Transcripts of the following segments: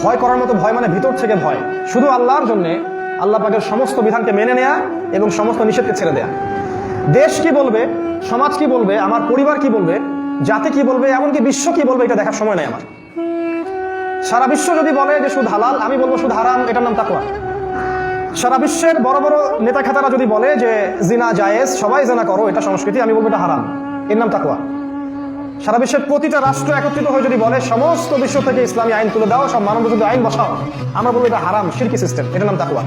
ভয় করার মতো ভয় মানে ভিতর থেকে ভয়, শুধু আল্লাহর জন্যে, আল্লাহ পাকের সমস্ত বিধানকে মেনে নেয়া এবং সমস্ত নিষেধকে ছেড়ে দেয়া। দেশ কি বলবে, সমাজ কি বলবে, আমার পরিবার কি বলবে, জাতি কি বলবে, এমনকি বিশ্ব কি বলবে, এটা দেখার সময় নেই আমার। সারা বিশ্ব যদি বলে যে সুদ হালাল, আমি বলবো সুদ হারাম, এটার নাম তাকওয়া। সারা বিশ্বের বড় বড় নেতা খেতারা যদি বলে যে জিনা জায়েজ, সবাই জিনা করো, এটা সংস্কৃতি, আমি বলবো এটা হারাম, এর নাম তাকওয়া। সারা বিশ্বের প্রতিটা রাষ্ট্র একত্রিত হয়ে যদি বলে সমস্ত বিশ্ব থেকে ইসলামী আইন তুলে দাও, সব মানব বিরোধী আইন বসাও, আমরা বলবো এটা হারাম, শিরকি সিস্টেম, এটার নাম তাকওয়া।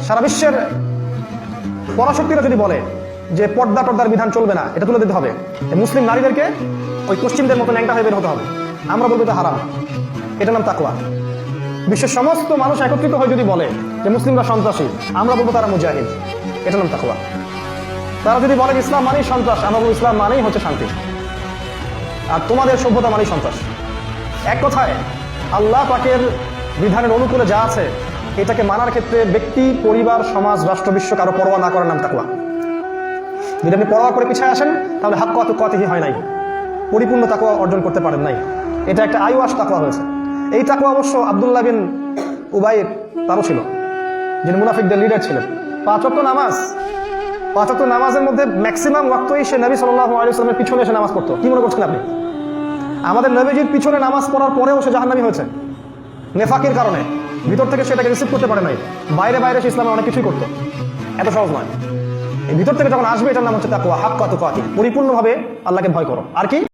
সারা বিশ্বের পরাশক্তিরা যদি বলে যে পর্দার বিধান চলবে না, এটা তুলে দিতে হবে, মুসলিম নারীদেরকে ওই পশ্চিমদের মতো ন্যাংটা হয়ে বের হতে হবে, আমরা বলবো এটা হারাম, এটার নাম তাকওয়া। বিশ্বের সমস্ত মানুষ একত্রিত হয়ে যদি বলে যে মুসলিমরা সন্ত্রাসী, আমরা বলবো তারা মুজাহিদ, এটার নাম তাকওয়া। তারা যদি বলে ইসলাম মানেই সন্ত্রাস, আমরা বলবো ইসলাম মানেই হচ্ছে শান্তি, আর তোমাদের সভ্যতা মানেই সন্ত্রাস। এক কথায় আল্লাহ পাকের বিধানের অনুকূলে যা আছে এটাকে মানার ক্ষেত্রে ব্যক্তি, পরিবার, সমাজ, রাষ্ট্র, বিশ্ব কারো পরোয়া না করার নাম তাকওয়া। যদি আপনি পরোয়া করে পিছিয়ে আসেন তাহলে হাক্কা তুকাতিহি হয় নাই, পরিপূর্ণ তাকওয়া অর্জন করতে পারেন নাই, এটা একটা আইওয়াস তাকওয়া হয়েছে। এই তাকওয়া অবশ্য আব্দুল্লাহ বিন উবাই তারও ছিল, যিনি মুনাফিকদের লিডার ছিলেন। 5 ওয়াক্ত নামাজের মধ্যে ম্যাক্সিমাম ওয়াক্তই সে নবী সাল্লাল্লাহু আলাইহি ওয়াসাল্লামের পিছনে এসে নামাজ পড়তো। কি মনে করছেন আপনি? আমাদের নবীজির পিছনে নামাজ পড়ার পরেও সে জাহান্নামী হয়েছে নেফাকের কারণে। ভিতর থেকে সেটাকে রিসিভ করতে পারে নাই, বাইরে সে ইসলামে অনেক কিছুই করতো, এত সহজ নয়। এই ভিতর থেকে যখন আসবে এটার নাম হচ্ছে তাকওয়া, হাক্কা তুকাতিহি, পরিপূর্ণভাবে আল্লাহকে ভয় করো। আর কি?